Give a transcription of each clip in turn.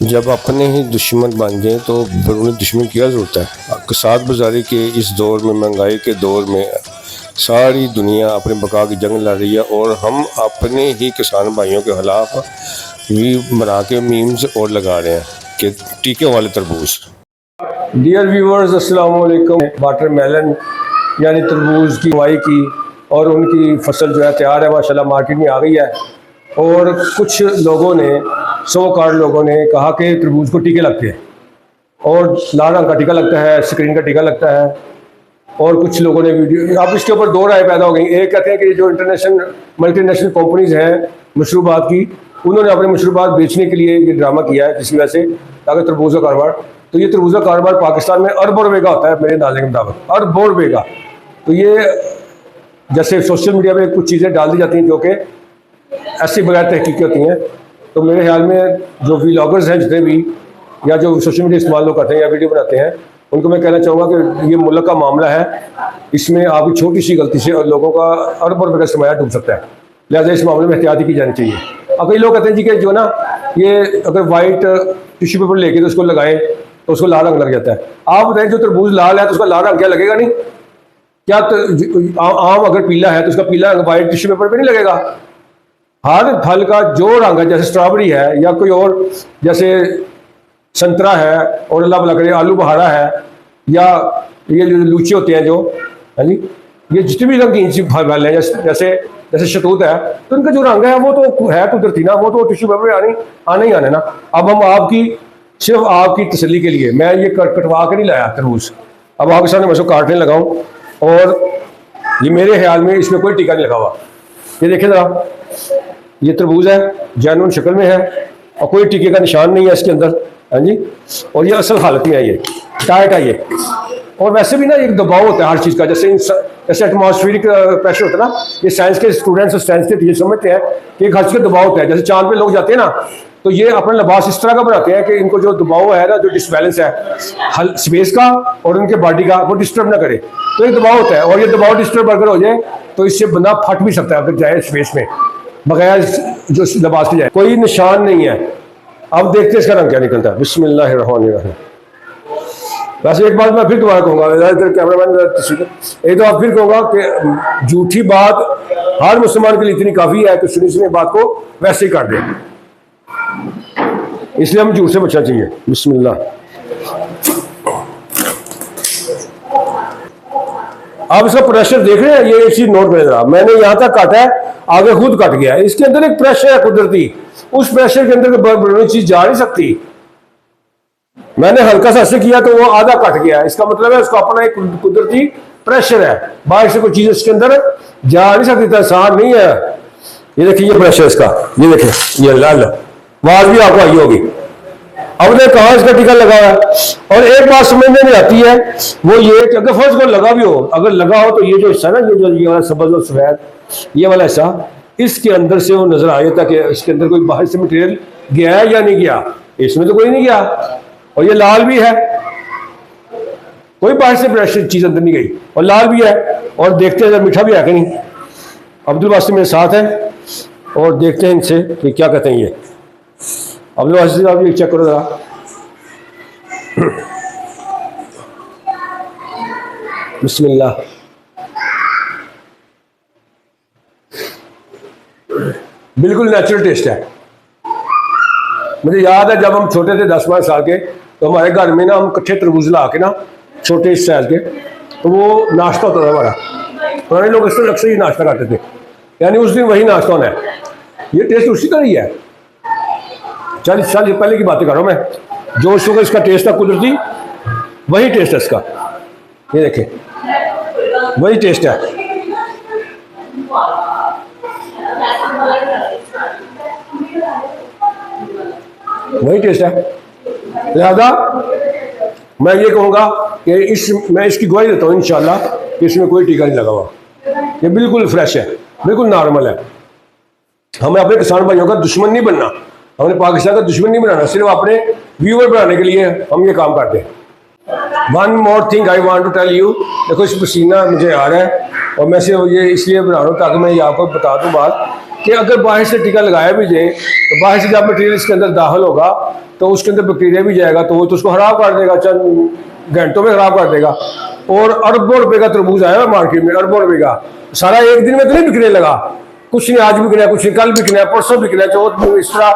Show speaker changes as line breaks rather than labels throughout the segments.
जब अपने ही दुश्मन बन जाए तो फिर उन्हें दुश्मन की क्या ज़रूरत है। कसाद बाज़ारी के इस दौर में, महंगाई के दौर में सारी दुनिया अपने बका की जंग लड़ रही है और हम अपने ही किसान भाइयों के खिलाफ भी बना के मीम्स और लगा रहे हैं कि टीके वाले तरबूज। डियर व्यूवर्स, अस्सलाम वालेकुम। वाटरमेलन यानी तरबूज की बुआई की और उनकी फसल जो है तैयार है, माशाल्लाह मार्केट में आ गई है। और कुछ लोगों ने 100 कार्ड लोगों ने कहा कि तरबूज को टीके लगते हैं और लाल रंग का टीका लगता है, स्क्रीन का टीका लगता है। और कुछ लोगों ने वीडियो, अब इसके ऊपर दो राय पैदा हो गई। एक कहते हैं कि जो इंटरनेशनल मल्टीनेशनल कंपनीज हैं मशरूबात की, उन्होंने अपने मशरूबात बेचने के लिए ये ड्रामा किया है जिसकी वजह से ताकि तरबूज का कारोबार, तो ये तरबूज का कारोबार पाकिस्तान में अरबों रुपये का होता है मेरे अंदाजे के मुताबिक, अरबों रुपये का। तो ये जैसे सोशल मीडिया पे कुछ चीज़ें डाल दी जाती हैं जो कि ऐसी बगैर तहकीक होती हैं, तो मेरे ख्याल में जो व्लॉगर्स हैं जितने भी या जो सोशल मीडिया इस्तेमाल लोग करते हैं या वीडियो बनाते हैं, उनको मैं कहना चाहूँगा कि ये मुल्क का मामला है, इसमें आपकी छोटी सी गलती से और लोगों का अरबों रुपये का सरमाया डूब सकता है। लिहाजा इस मामले में एहतियात की जानी चाहिए। अब कई लोग कहते हैं जी कि जो ना ये अगर वाइट टिश्यू पेपर लेके तो उसको लगाएं तो उसको लाल रंग लग जाता है। आप बताएं जो तरबूज लाल है तो उसका लाल रंग क्या लगेगा? नहीं क्या आम अगर पीला है तो उसका पीला रंग वाइट टिश्यू पेपर पर नहीं लगेगा? हर फल का जो रंग है, जैसे स्ट्रॉबेरी है या कोई और, जैसे संतरा है और अल्लाह भला करे आलू बहारा है या ये जो लीची होते हैं जो, है जी, ये जितने भी रंगीन सी फल हैं जैसे जैसे शतूत है, तो इनका जो रंग है वो तो है कुदरती ना, वो तो टिश्यू पेपर आने ही आने ना। अब हम आपकी सिर्फ आपकी तसल्ली के लिए मैं ये कटवा के नहीं लाया तरबूज, अब आपके सामने मैं उसको काटने लगाऊं और ये मेरे ख्याल में इसमें कोई टीका नहीं लगा हुआ। ये देखें जरा, ये तरबूज है, जैनुन शक्ल में है और कोई टीके का निशान नहीं है इसके अंदर, हाँ जी। और ये असल हालत में है, ये टाइट है ये। और वैसे भी ना एक दबाव होता है हर चीज़ का, जैसे एटमॉस्फेरिक प्रेशर होता है ना, ये साइंस के स्टूडेंट्स और साइंस के टीचर समझते हैं कि एक हर चीज़ का दबाव होता है। जैसे चांद पे लोग जाते हैं ना, तो ये अपना लिबास इस तरह का बनाते हैं कि इनको जो दबाव है ना, जो डिसबैलेंस है स्पेस का और उनके बॉडी का, वो डिस्टर्ब ना करे। तो एक दबाव होता है और ये दबाव डिस्टर्ब अगर हो जाए तो इससे बंदा फट भी सकता है अगर जाए स्पेस में बगैर जो लिबास के जाए। कोई निशान नहीं है। अब देखते हैं इसका रंग क्या निकलता है। बिस्मिल्लाहिर्रहमानिर्रहीम। वैसे एक बात मैं फिर दोबारा कहूँगा, कैमरामैन एक बार फिर कहूँगा कि झूठी बात हर मुसलमान के लिए इतनी काफ़ी है कि सुनी बात को वैसे ही काट दें, इसलिए हम झूठ से बचना चाहिए। बिस्मिल्लाह। आप इसका प्रेशर देख रहे हैं, ये एक चीज नोट करें जरा, मैंने यहाँ तक काटा है, आगे खुद कट गया है। इसके अंदर एक प्रेशर है कुदरती, उस प्रेशर के अंदर बड़ी चीज जा नहीं सकती। मैंने हल्का सा ऐसे किया तो वो आधा कट गया, इसका मतलब है उसका अपना एक कुदरती प्रेशर है, बाहर से कोई चीज इसके अंदर जा नहीं सकती, तो आसान नहीं है। ये देखिए ये प्रेशर इसका, ये देखिए ये लाल आवाज भी आपको आई होगी। अब ने कहा इसका टीका लगा है। और एक बात समझ में नहीं आती है, वो ये कि अगर फर्ज को लगा भी हो, अगर लगा हो तो ये जो हिस्सा ना, ये वाला सब्ज और सफेद ये वाला हिस्सा, इसके अंदर से वो नजर आ जाता कि इसके अंदर कोई बाहर से मटेरियल गया है या नहीं गया। इसमें तो कोई नहीं गया और ये लाल भी है, कोई बाहर से प्रेशर चीज अंदर नहीं गई और लाल भी है। और देखते हैं मीठा भी है कि नहीं। अब्दुल वासिफ मेरे साथ है और देखते हैं इनसे कि क्या कहते हैं ये। अब्दुल वासिफ आप ये चेक करो जरा। बिस्मिल्लाह। बिल्कुल नेचुरल टेस्ट है। मुझे याद है जब हम छोटे थे 10-12 साल के, तो हमारे घर में ना हम कच्चे तरबूज ला के ना, छोटे इस साइज के, तो वो नाश्ता होता था हमारा। पुराने लोग इस तरह अक्सर ही नाश्ता करते थे, यानी उस दिन वही नाश्ता होना है। ये टेस्ट उसी तरह ही है। 40 साल पहले की बातें कर रहा हूँ मैं, जो शुगर इसका टेस्ट था कुदरती, वही टेस्ट है इसका। ये देखें वही टेस्ट है। वही टेस्ट है। लिहाजा मैं ये कहूँगा कि मैं इसकी गवाही देता हूँ इंशाल्लाह कि इसमें कोई टीका नहीं लगा हुआ। ये बिल्कुल फ्रेश है, बिल्कुल नॉर्मल है। हमें अपने किसान भाइयों का दुश्मन नहीं बनना, हमने पाकिस्तान का दुश्मन नहीं बनाना, सिर्फ अपने व्यूअर बनाने के लिए हम ये काम करते हैं। One more thing I want to tell you. देखो इस पसीना मुझे आ रहा है और मैं सिर्फ ये इसलिए बना रहा हूँ ताकि मैं ये आपको बता दूँ बात कि अगर बाहर से टीका लगाया भी जाए तो बाहर से जब मटीरियल इसके अंदर दाखिल होगा तो उसके अंदर बैक्टीरिया भी जाएगा, तो वो तो उसको खराब कर देगा, चंद घंटों में खराब कर देगा। और अरबों रुपए का तरबूज आया है मार्केट में, अरबों रुपए का, सारा एक दिन में तो नहीं बिकने लगा, कुछ नहीं आज बिकना है, कुछ नहीं कल बिकना है, परसों बिकना है, चौथ इस तरह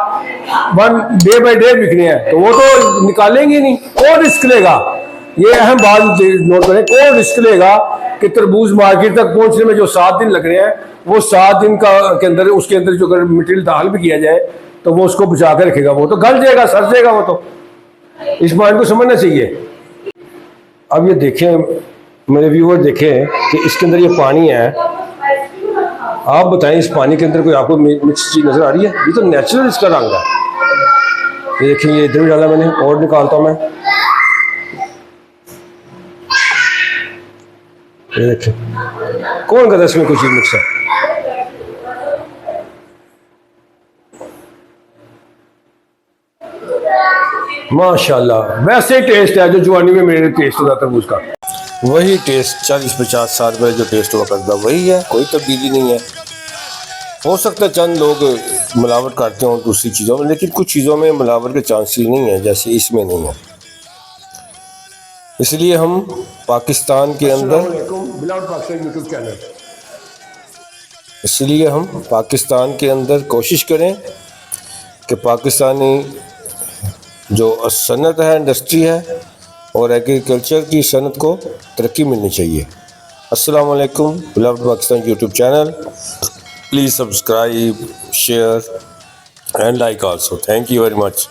वन डे बाई डे बिकने हैं, तो वो तो निकालेंगे नहीं। कौन रिस्क लेगा? ये अहम बात नोट करें, कौन रिस्क लेगा कि तरबूज मार्केट तक पहुंचने में जो 7 दिन लग रहे हैं, वो 7 दिन का के अंदर उसके अंदर जो अगर मटेरियल दाखिल भी किया जाए तो वो उसको बचा कर रखेगा, वो तो गल जाएगा, सड़ जाएगा वो तो। इस बात को समझना चाहिए। अब ये देखें मेरे व्यूअर, देखें कि इसके अंदर ये पानी है, आप बताएं इस पानी के अंदर कोई आपको मिक्स चीज नजर आ रही है? ये तो नेचुरल इसका रंग है। ये देखें, ये इधर भी डाला मैंने, और निकालता हूं मैं, ये देखें, कौन कहता है इसमें कोई चीज मिक्स है? माशाल्लाह, वैसे टेस्ट है जो जवानी में मेरे टेस्ट होता तरबूज का, वही टेस्ट 40-50 साल पहले जो टेस्ट हुआ करता वही है, कोई तब्दीली नहीं है। हो सकता है चंद लोग मिलावट करते हों दूसरी चीज़ों में, लेकिन कुछ चीज़ों में मिलावट के चांसेस नहीं है, जैसे इसमें नहीं है। इसलिए हम पाकिस्तान के अंदर, इसलिए हम पाकिस्तान के अंदर कोशिश करें कि पाकिस्तानी जो सनत है, इंडस्ट्री है और एग्रीकल्चर की सनत को तरक्की मिलनी चाहिए। अस्सलाम वालेकुम, beloved Pakistan YouTube channel, please subscribe, share and like also. Thank you very much.